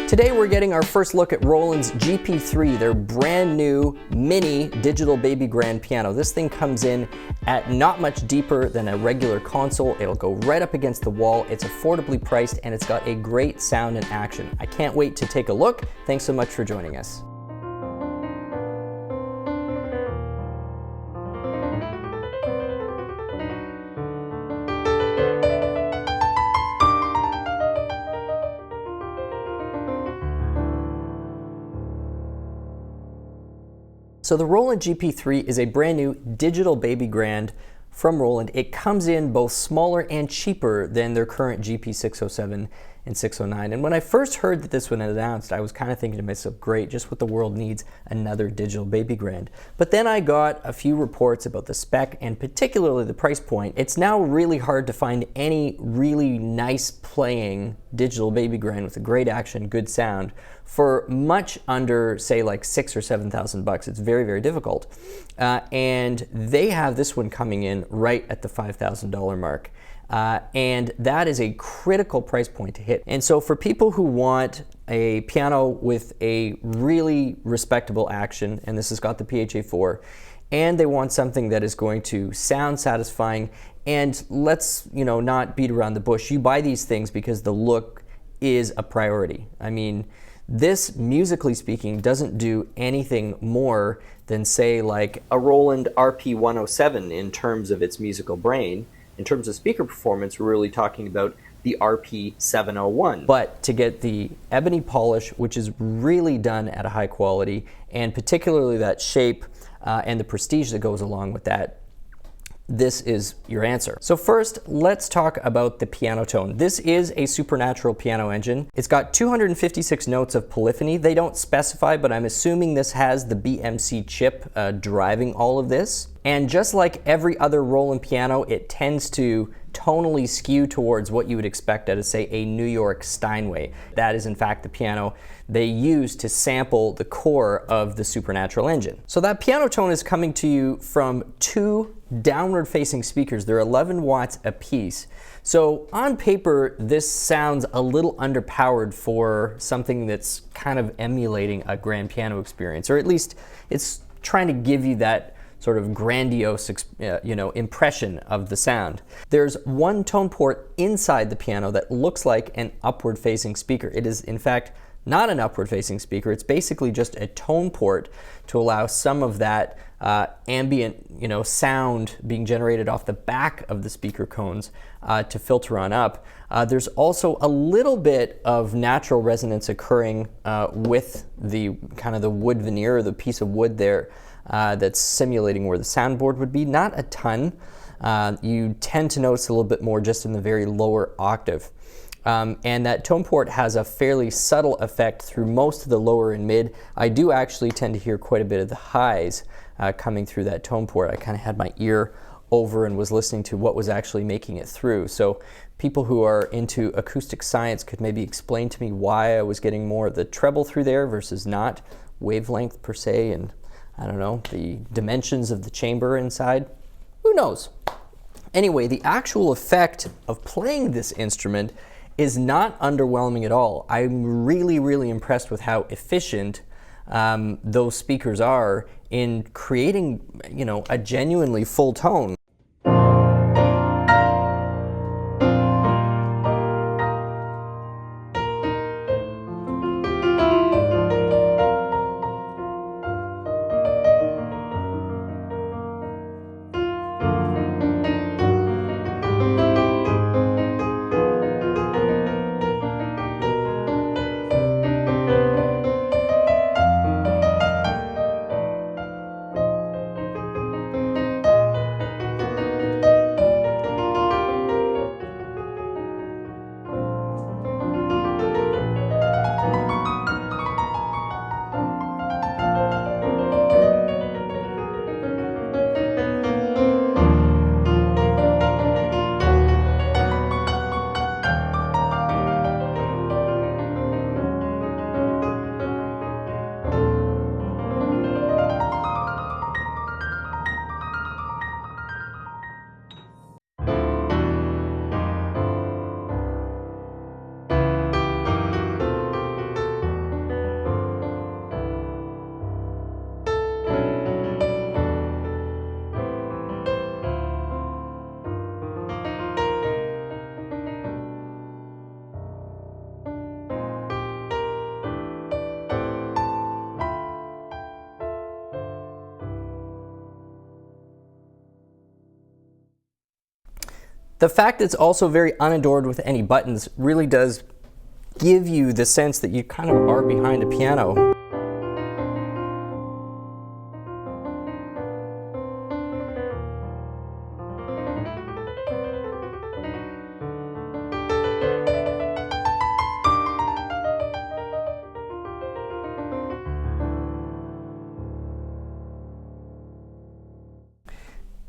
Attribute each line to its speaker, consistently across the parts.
Speaker 1: Today we're getting our first look at Roland's GP3, their brand new mini digital baby grand piano. This thing comes in at not much deeper than a regular console. It'll go right up against the wall. It's affordably priced and it's got a great sound and action. I can't wait to take a look. Thanks so much for joining us. So the Roland GP3 is a brand new digital baby grand from Roland. It comes in both smaller and cheaper than their current GP607 and 609. And when I first heard that this one announced, I was kind of thinking to myself, great, just what the world needs, another digital baby grand. But then I got a few reports about the spec and particularly the price point. It's now really hard to find any really nice playing digital baby grand with a great action, good sound for much under, say, like $6,000 or $7,000. It's very, very difficult. And they have this one coming in right at the $5,000 mark. And that is a critical price point to hit. And so for people who want a piano with a really respectable action, and this has got the PHA-4, and they want something that is going to sound satisfying, and let's not beat around the bush. You buy these things because the look is a priority. I mean, this, musically speaking, doesn't do anything more than, say, like a Roland RP107 in terms of its musical brain. In terms of speaker performance, we're really talking about the RP701. But to get the ebony polish, which is really done at a high quality, and particularly that shape and the prestige that goes along with that, this is your answer. So first, let's talk about the piano tone. This is a supernatural piano engine. It's got 256 notes of polyphony. They don't specify, but I'm assuming this has the BMC chip driving all of this. And just like every other Roland piano, it tends to tonally skew towards what you would expect out of, say, a New York Steinway. That is, in fact, the piano they use to sample the core of the supernatural engine. So that piano tone is coming to you from two downward-facing speakers. They're 11 watts apiece. So on paper, this sounds a little underpowered for something that's kind of emulating a grand piano experience, or at least it's trying to give you that sort of grandiose, impression of the sound. There's one tone port inside the piano that looks like an upward-facing speaker. It is, in fact, not an upward-facing speaker. It's basically just a tone port to allow some of that ambient, sound being generated off the back of the speaker cones to filter on up. There's also a little bit of natural resonance occurring with the kind of the wood veneer, or the piece of wood there that's simulating where the soundboard would be. Not a ton. You tend to notice a little bit more just in the very lower octave. And that tone port has a fairly subtle effect through most of the lower and mid. I do actually tend to hear quite a bit of the highs coming through that tone port. I kind of had my ear over and was listening to what was actually making it through. So people who are into acoustic science could maybe explain to me why I was getting more of the treble through there versus not, wavelength per se, and I don't know, the dimensions of the chamber inside. Who knows? Anyway, the actual effect of playing this instrument is not underwhelming at all. I'm really, really impressed with how efficient those speakers are in creating, a genuinely full tone. The fact that it's also very unadorned with any buttons really does give you the sense that you kind of are behind a piano.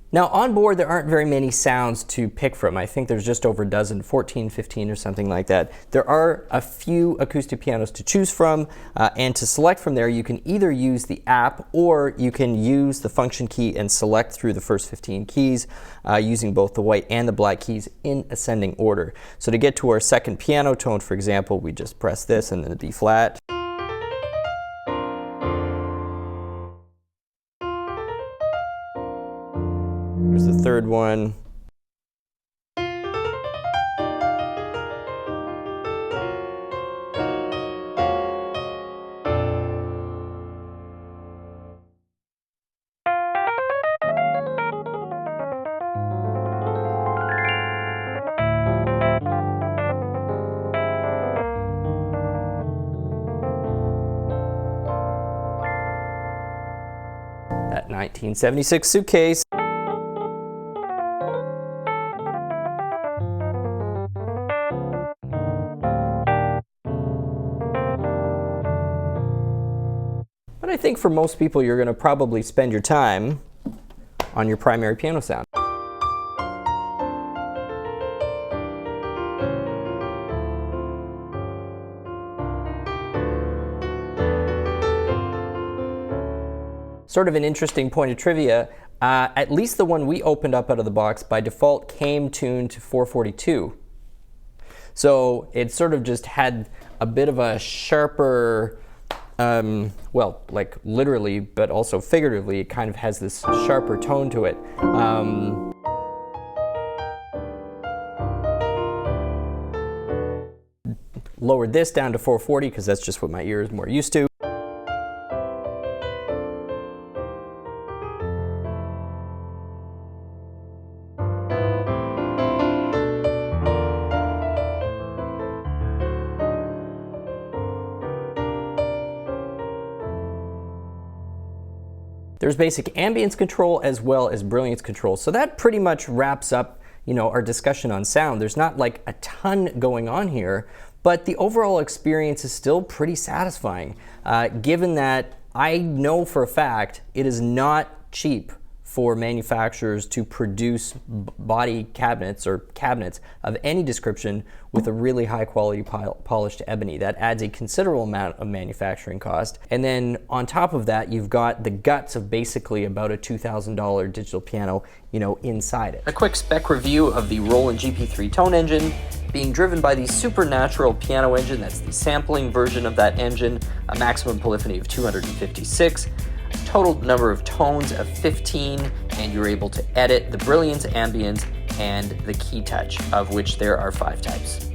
Speaker 1: Now on board there aren't very many sounds to pick from. I think there's just over a dozen, 14, 15 or something like that. There are a few acoustic pianos to choose from, and to select from there you can either use the app or you can use the function key and select through the first 15 keys using both the white and the black keys in ascending order. So to get to our second piano tone, for example, we just press this and then the B flat. Here's the third one. That 1976 suitcase. But I think for most people you're going to probably spend your time on your primary piano sound. Sort of an interesting point of trivia, at least the one we opened up out of the box by default came tuned to 442. So it sort of just had a bit of a sharper, well, like literally, but also figuratively, it kind of has this sharper tone to it. Lowered this down to 440 because that's just what my ear is more used to. There's basic ambience control as well as brilliance control. So that pretty much wraps up, our discussion on sound. There's not like a ton going on here, but the overall experience is still pretty satisfying, given that I know for a fact it is not cheap for manufacturers to produce body cabinets or cabinets of any description with a really high quality polished ebony. That adds a considerable amount of manufacturing cost. And then on top of that, you've got the guts of basically about a $2,000 digital piano, inside it. A quick spec review of the Roland GP3 tone engine, being driven by the Supernatural piano engine. That's the sampling version of that engine, a maximum polyphony of 256. Total number of tones of 15, and you're able to edit the brilliance, ambience, and the key touch, of which there are 5 types.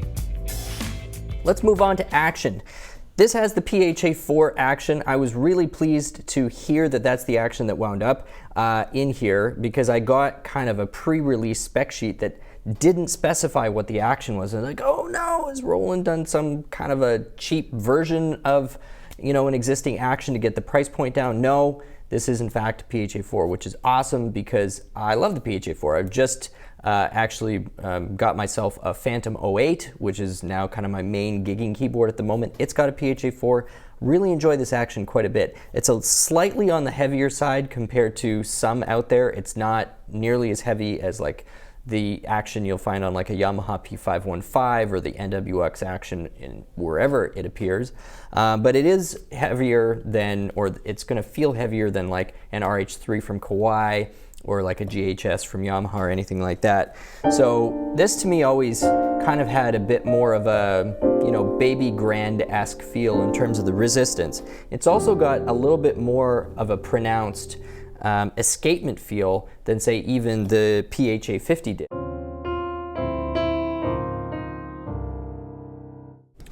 Speaker 1: Let's move on to action. This has the PHA-4 action. I was really pleased to hear that that's the action that wound up in here, because I got kind of a pre-release spec sheet that didn't specify what the action was. And like, oh no, has Roland done some kind of a cheap version of an existing action to get the price point down? No, this is in fact PHA-4, which is awesome because I love the PHA-4. I've just actually got myself a Phantom 08, which is now kind of my main gigging keyboard at the moment. It's got a PHA-4. Really enjoy this action quite a bit. It's a slightly on the heavier side compared to some out there. It's not nearly as heavy as like the action you'll find on like a Yamaha P515 or the NWX action in wherever it appears. But it is heavier than, or it's going to feel heavier than like an RH3 from Kawai or like a GHS from Yamaha or anything like that. So this to me always kind of had a bit more of a, baby grand-esque feel in terms of the resistance. It's also got a little bit more of a pronounced escapement feel than say even the PHA-50 did.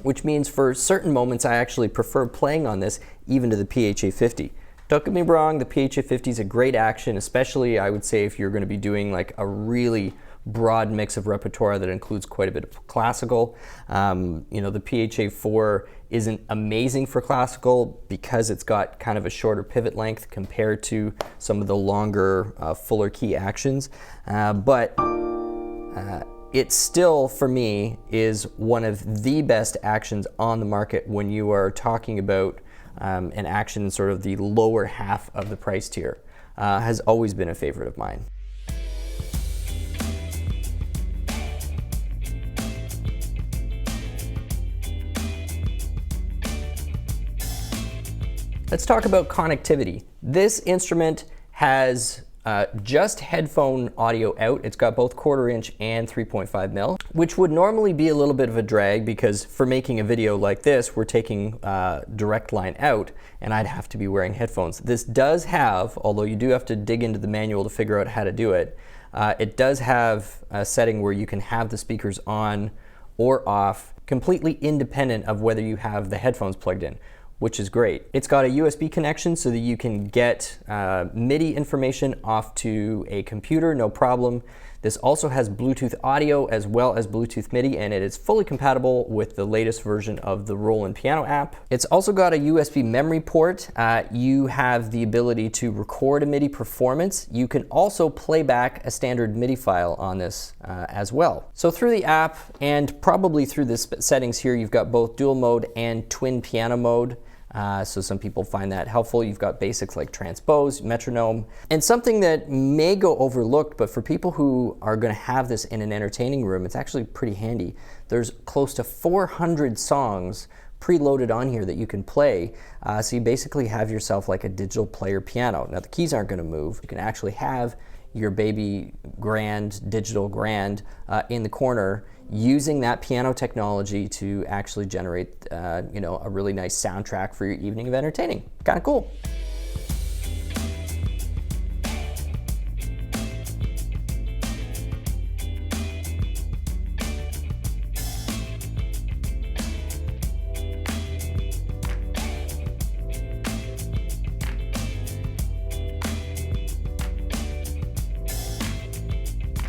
Speaker 1: Which means for certain moments I actually prefer playing on this even to the PHA-50. Don't get me wrong, the PHA-50 is a great action, especially I would say if you're going to be doing like a really broad mix of repertoire that includes quite a bit of classical. You know, the PHA-4 isn't amazing for classical because it's got kind of a shorter pivot length compared to some of the longer, fuller key actions. But it still, for me, is one of the best actions on the market when you are talking about an action in sort of the lower half of the price tier. Has always been a favorite of mine. Let's talk about connectivity. This instrument has just headphone audio out. It's got both 1/4 inch and 3.5 mil, which would normally be a little bit of a drag because for making a video like this, we're taking direct line out and I'd have to be wearing headphones. This does have, although you do have to dig into the manual to figure out how to do it, it does have a setting where you can have the speakers on or off completely independent of whether you have the headphones plugged in, which is great. It's got a USB connection so that you can get MIDI information off to a computer, no problem. This also has Bluetooth audio as well as Bluetooth MIDI, and it is fully compatible with the latest version of the Roland Piano app. It's also got a USB memory port. You have the ability to record a MIDI performance. You can also play back a standard MIDI file on this as well. So through the app and probably through the settings here, you've got both dual mode and twin piano mode. So some people find that helpful. You've got basics like transpose, metronome, and something that may go overlooked, but for people who are going to have this in an entertaining room, it's actually pretty handy. There's close to 400 songs preloaded on here that you can play. So you basically have yourself like a digital player piano. Now the keys aren't going to move. You can actually have your baby grand, digital grand in the corner using that piano technology to actually generate you know, a really nice soundtrack for your evening of entertaining. Kind of cool.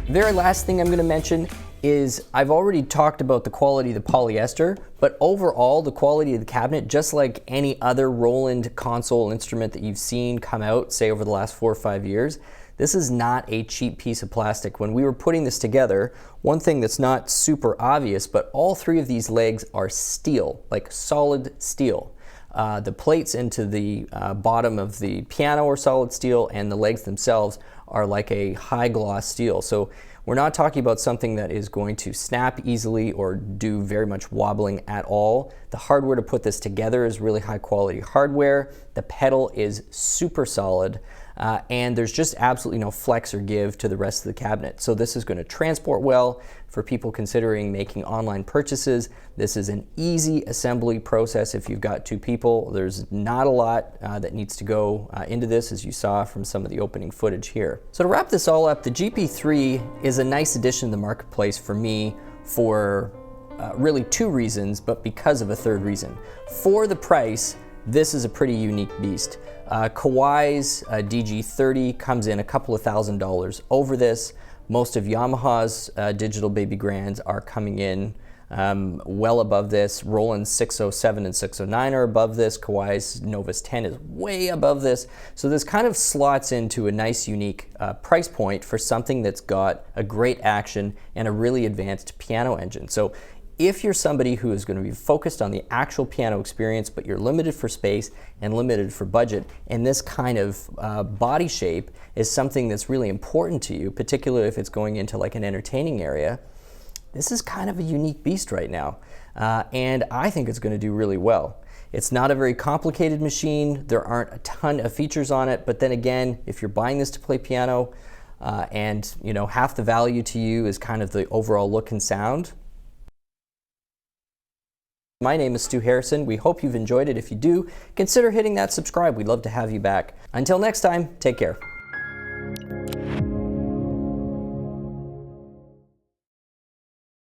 Speaker 1: Very last thing I'm going to mention is I've already talked about the quality of the polyester, but overall the quality of the cabinet, just like any other Roland console instrument that you've seen come out, say over the last 4 or 5 years, this is not a cheap piece of plastic. When we were putting this together, one thing that's not super obvious, but all 3 of these legs are steel, like solid steel. The plates into the bottom of the piano are solid steel, and the legs themselves are like a high gloss steel. So we're not talking about something that is going to snap easily or do very much wobbling at all. The hardware to put this together is really high quality hardware. The pedal is super solid. And there's just absolutely no flex or give to the rest of the cabinet. So this is going to transport well for people considering making online purchases. This is an easy assembly process if you've got 2 people. There's not a lot that needs to go into this, as you saw from some of the opening footage here. So to wrap this all up, the GP3 is a nice addition to the marketplace for me for really 2 reasons, but because of a 3rd reason. For the price, this is a pretty unique beast. Kawai's DG30 comes in a couple of $1,000s over this. Most of Yamaha's digital baby grands are coming in well above this. Roland's 607 and 609 are above this. Kawai's Novus 10 is way above this. So this kind of slots into a nice unique price point for something that's got a great action and a really advanced piano engine. So if you're somebody who is going to be focused on the actual piano experience, but you're limited for space and limited for budget, and this kind of body shape is something that's really important to you, particularly if it's going into like an entertaining area, this is kind of a unique beast right now. And I think it's going to do really well. It's not a very complicated machine. There aren't a ton of features on it, but then again, if you're buying this to play piano and you know, half the value to you is kind of the overall look and sound. My name is Stu Harrison. We hope you've enjoyed it. If you do, consider hitting that subscribe. We'd love to have you back. Until next time, take care.